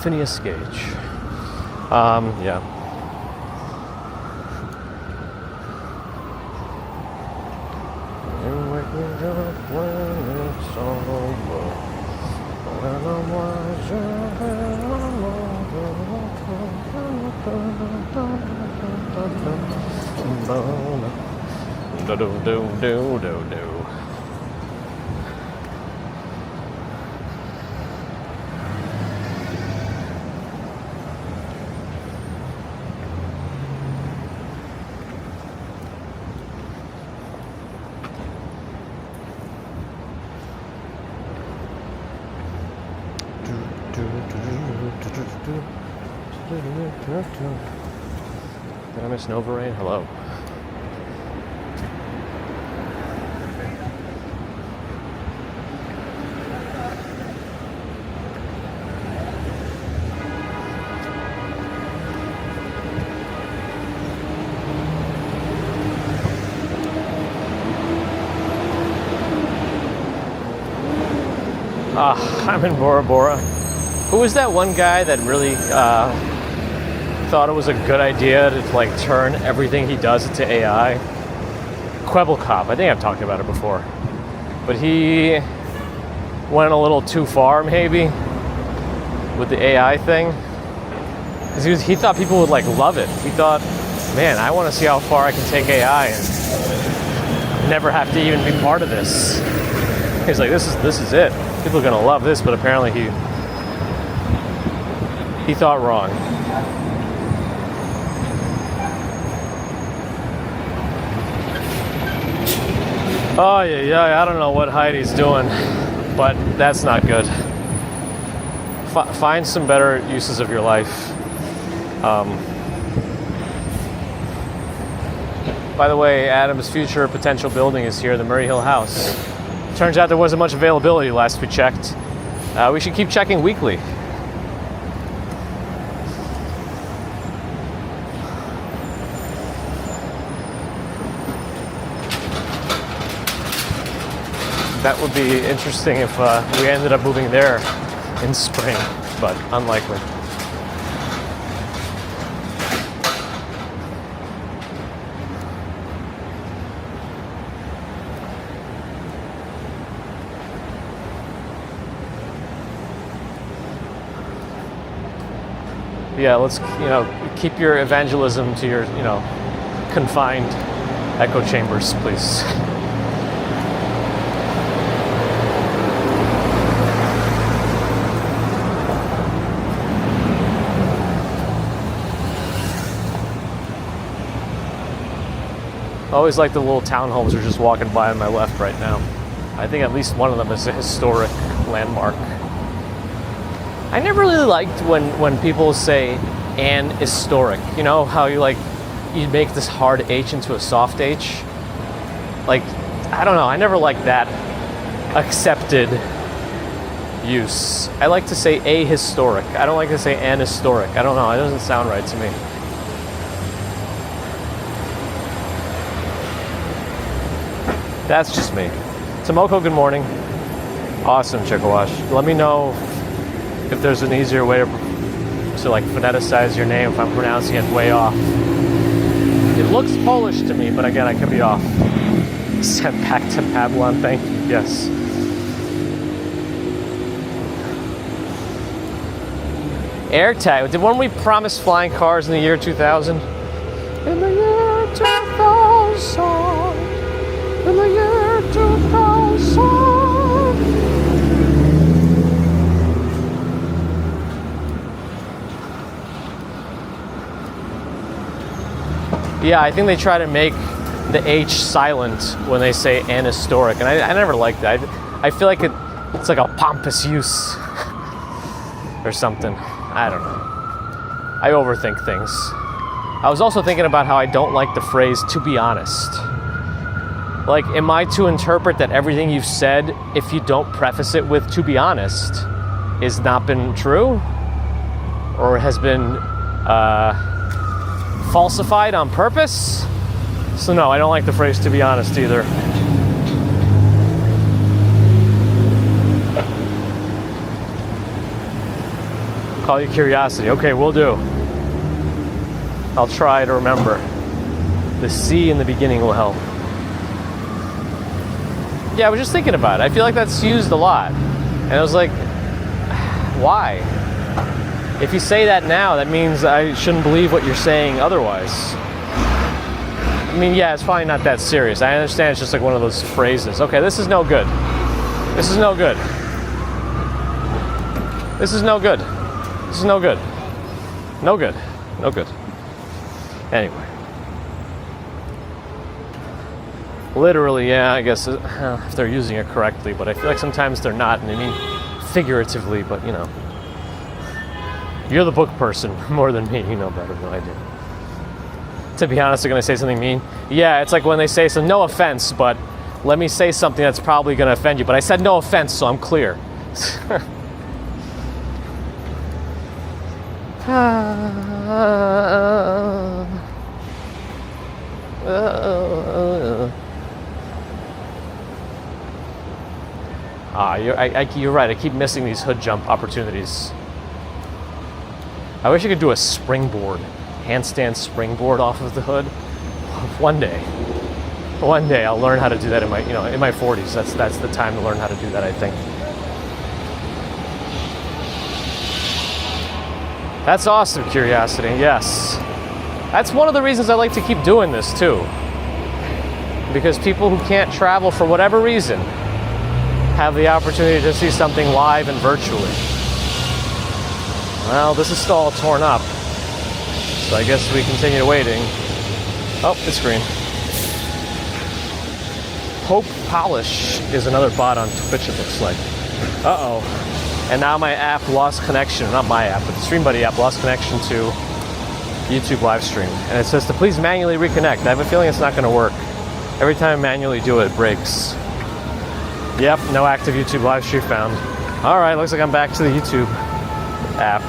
Phineas Gage. Yeah. Did I miss Nova Rain? Hello. I'm in Bora Bora. Who was that one guy that really thought it was a good idea to like turn everything he does into AI? Quebblecop. I think I've talked about it before. But he went a little too far maybe with the AI thing. Because he thought people would like love it. He thought, man, I want to see how far I can take AI and never have to even be part of this. He's like, this is it. People are gonna love this, but apparently he He thought wrong. Oh yeah, I don't know what Heidi's doing, but that's not good. Find some better uses of your life. By the way, Adam's future potential building is here, the Murray Hill House. Turns out there wasn't much availability last we checked. We should keep checking weekly. That would be interesting if we ended up moving there in spring, but unlikely. Yeah, let's, keep your evangelism to your, confined echo chambers, please. I always like the little townhomes are just walking by on my left right now. I think at least one of them is a historic landmark. I never really liked when people say "an historic." You know how you make this hard H into a soft H? Like, I don't know, I never liked that accepted use. I like to say a historic. I don't like to say an historic. I don't know, it doesn't sound right to me. That's just me. Tomoko, good morning. Awesome, Chickawash. Let me know if there's an easier way to phoneticize your name if I'm pronouncing it way off. It looks Polish to me, but again, I could be off. Sent back to Babylon, thank you. Yes. AirTag. Did one we promise flying cars in the year 2000? In the year 2000. In the year 2000. Yeah, I think they try to make the H silent when they say "anhistoric," and I never liked that. I feel like it's like a pompous use or something. I don't know. I overthink things. I was also thinking about how I don't like the phrase "to be honest." Like, am I to interpret that everything you've said, if you don't preface it with "to be honest," is not been true? Or has been falsified on purpose? So no, I don't like the phrase "to be honest" either. Call you curiosity. Okay, will do. I'll try to remember. The C in the beginning will help. Yeah, I was just thinking about it. I feel like that's used a lot. And I was like, why? If you say that now, that means I shouldn't believe what you're saying otherwise. I mean, yeah, it's probably not that serious. I understand it's just like one of those phrases. Okay, this is no good. This is no good. This is no good. This is no good. No good. No good. Anyway. Literally, yeah, I guess if they're using it correctly, but I feel like sometimes they're not, and I mean figuratively, but you're the book person more than me. You know better than I do. To be honest, they're going to say something mean. Yeah, it's like when they say some, no offense, but let me say something that's probably going to offend you. But I said no offense, so I'm clear. You're right. I keep missing these hood jump opportunities. I wish I could do a springboard, handstand springboard off of the hood. One day I'll learn how to do that in my 40s. That's the time to learn how to do that, I think. That's awesome, curiosity. Yes. That's one of the reasons I like to keep doing this too. Because people who can't travel for whatever reason have the opportunity to see something live and virtually. Well, this is still all torn up. So I guess we continue waiting. Oh, it's green. Hope Polish is another bot on Twitch, it looks like. Uh-oh. And now my app lost connection. Not my app, but the StreamBuddy app lost connection to YouTube live stream. And it says to please manually reconnect. I have a feeling it's not going to work. Every time I manually do it, it breaks. Yep, no active YouTube live stream found. Alright, looks like I'm back to the YouTube app.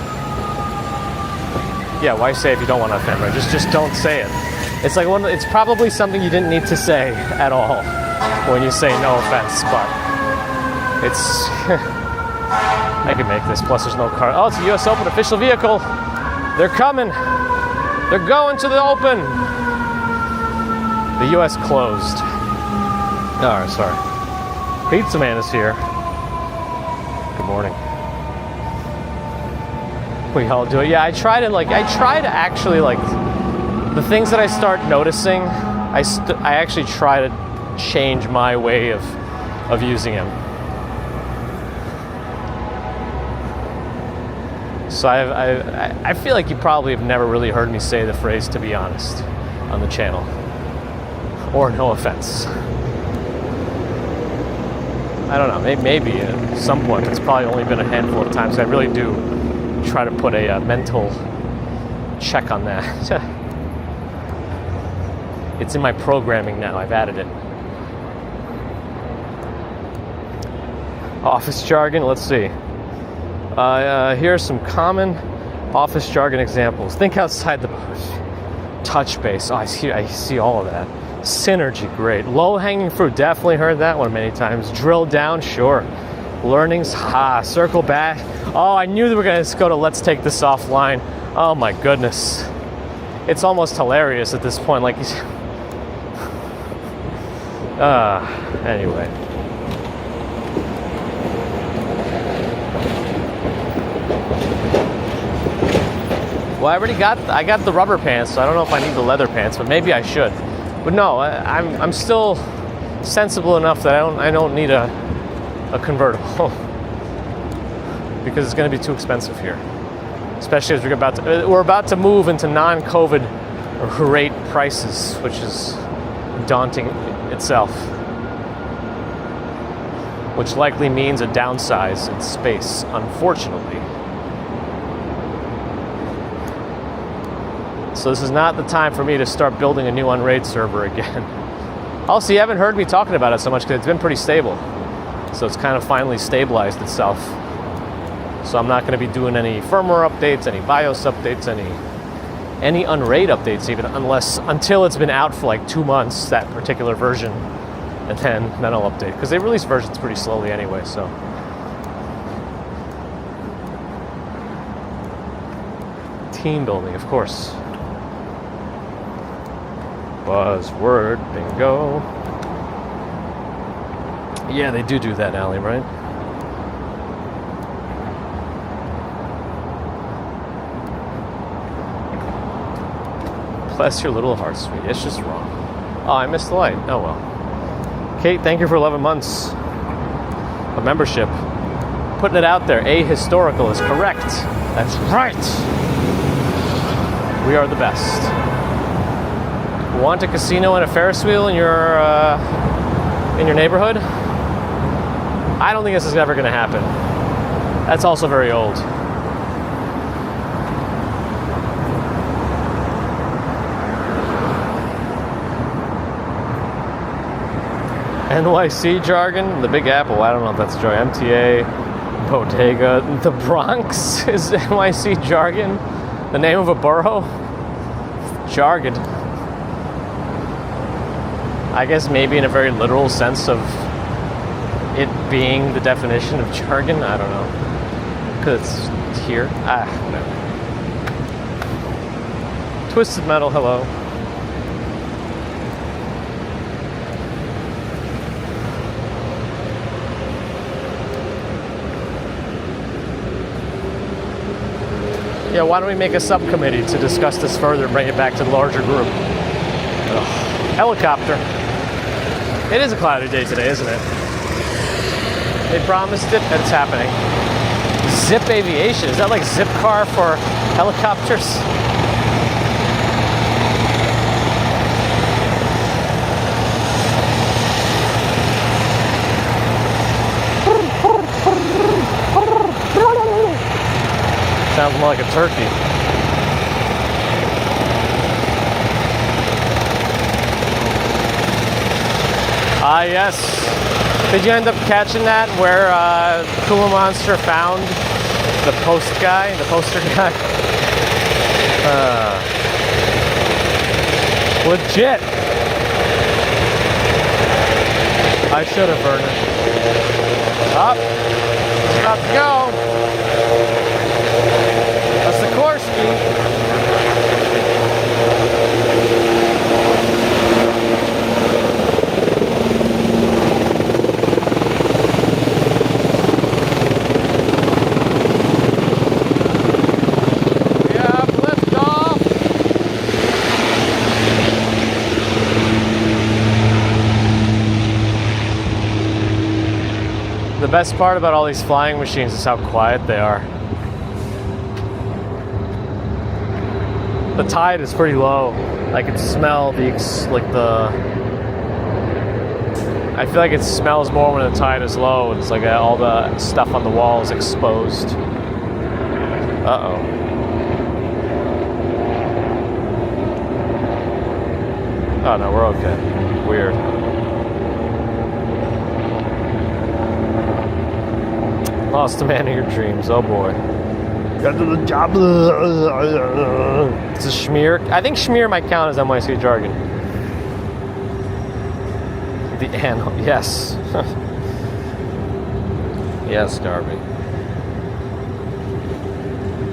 Yeah, why say if you don't want to offend, right? Just don't say it. It's like it's probably something you didn't need to say at all when you say no offense, but it's I can make this, plus there's no car. Oh, it's a US Open official vehicle. They're coming. They're going to the Open. The US closed. Alright, sorry. Pizza Man is here. Good morning. We all do it. Yeah, I try to actually the things that I start noticing, I actually try to change my way of using them. So I feel like you probably have never really heard me say the phrase "to be honest" on the channel, or no offense. I don't know, maybe at some point. It's probably only been a handful of times. I really do try to put a mental check on that. It's in my programming now. I've added it. Office jargon. Let's see. Here are some common office jargon examples. Think outside the box. Touch base. Oh, I see all of that. Synergy, great. Low-hanging fruit, definitely heard that one many times. Drill down, sure. Learnings, circle back. Oh, I knew they were going to go to let's take this offline. Oh my goodness. It's almost hilarious at this point. Like he's... anyway. Well, I got the rubber pants, so I don't know if I need the leather pants, but maybe I should. But no, I'm still sensible enough that I don't need a convertible because it's going to be too expensive here, especially as we're about to move into non-COVID rate prices, which is daunting itself, which likely means a downsize in space, unfortunately. So this is not the time for me to start building a new Unraid server again. Also, you haven't heard me talking about it so much because it's been pretty stable. So it's kind of finally stabilized itself. So I'm not going to be doing any firmware updates, any BIOS updates, any Unraid updates even, until it's been out for like 2 months, that particular version. And then I'll update. Because they release versions pretty slowly anyway, so. Team building, of course. Buzzword bingo. Yeah, they do that, Allie, right? Bless your little heart, sweetie. It's just wrong. Oh, I missed the light. Oh well. Kate, thank you for 11 months of membership. Putting it out there. Ahistorical is correct. That's right. We are the best. Want a casino and a Ferris wheel in your neighborhood? I don't think this is ever going to happen. That's also very old. NYC jargon, the Big Apple. I don't know if that's joy. MTA, Bodega, the Bronx is NYC jargon. The name of a borough? Jargon. I guess maybe in a very literal sense of it being the definition of jargon. I don't know. Because it's here. No. Twisted Metal, hello. Yeah, why don't we make a subcommittee to discuss this further and bring it back to the larger group? Ugh. Helicopter. It is a cloudy day today, isn't it? They promised it, and it's happening. Zip Aviation. Is that like Zip Car for helicopters? Sounds more like a turkey. Ah, yes. Did you end up catching that where Cooler Monster found the poster guy? Legit. I should have, Vernon. Up. It's about to go. A Sikorsky. The best part about all these flying machines is how quiet they are. The tide is pretty low. I can smell I feel like it smells more when the tide is low. It's like all the stuff on the wall is exposed. Uh-oh. Oh no, we're okay. Weird. Lost the man of your dreams. Oh boy. Got to the job. It's a schmear. I think schmear might count as NYC jargon. The animal. Yes. Yes, Darby.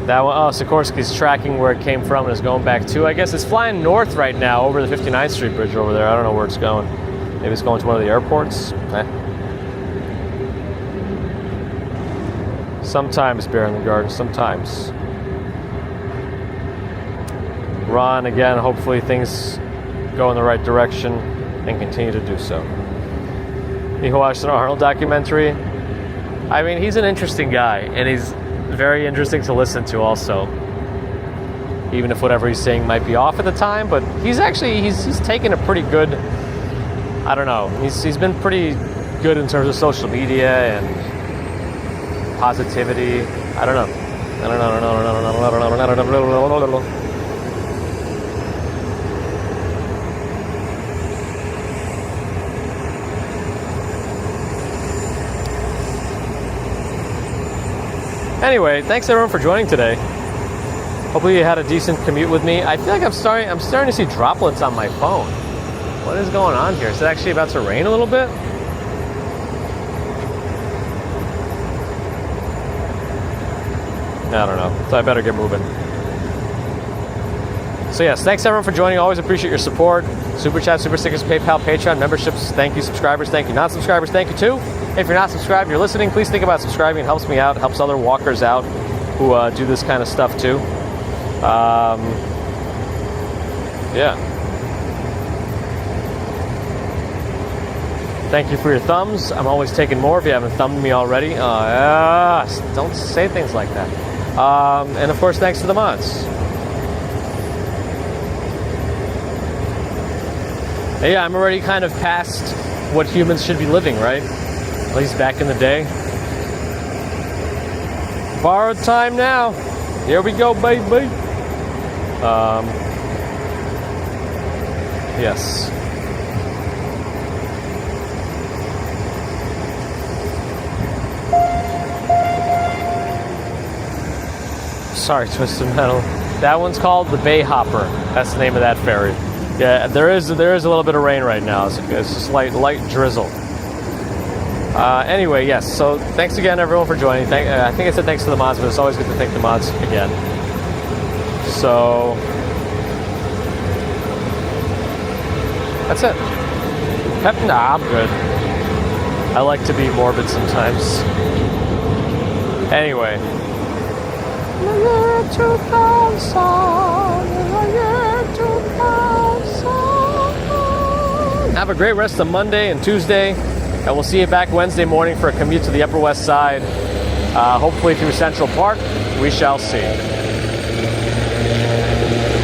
That one, oh, Sikorsky's tracking where it came from and is going back to. I guess it's flying north right now over the 59th Street Bridge over there. I don't know where it's going. Maybe it's going to one of the airports. Sometimes bear in the garden, sometimes. Ron, again, hopefully things go in the right direction and continue to do so. You watched an Arnold documentary? I mean, he's an interesting guy, and he's very interesting to listen to also. Even if whatever he's saying might be off at the time, but he's actually, he's taken a pretty good, I don't know, he's been pretty good in terms of social media and positivity. I don't know. Anyway, thanks everyone for joining today. Hopefully you had a decent commute with me. I feel like I'm starting to see droplets on my phone. What is going on here? Is it actually about to rain a little bit? I don't know. So I better get moving. So yes, thanks everyone for joining. Always appreciate your support. Super chat, super stickers, PayPal, Patreon, memberships. Thank you, subscribers. Thank you, non-subscribers. Thank you too. If you're not subscribed, you're listening, please think about subscribing. It helps me out. It helps other walkers out who do this kind of stuff too. Yeah. Thank you for your thumbs. I'm always taking more if you haven't thumbed me already. Don't say things like that. And of course, thanks to the mods. Yeah, I'm already kind of past what humans should be living, right? At least back in the day. Borrowed time now. Here we go, baby. Yes. Sorry, Twisted Metal. That one's called the Bay Hopper. That's the name of that ferry. Yeah, there is a little bit of rain right now. It's just light drizzle. Anyway, yes. So thanks again, everyone, for joining. I think I said thanks to the mods, but it's always good to thank the mods again. So that's it. Nah, I'm good. I like to be morbid sometimes. Anyway. Have a great rest of Monday and Tuesday, and we'll see you back Wednesday morning for a commute to the Upper West Side. hopefully through Central Park. We shall see.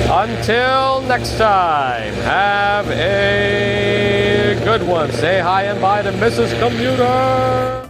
Until next time, have a good one. Say hi and bye to Mrs. Commuter.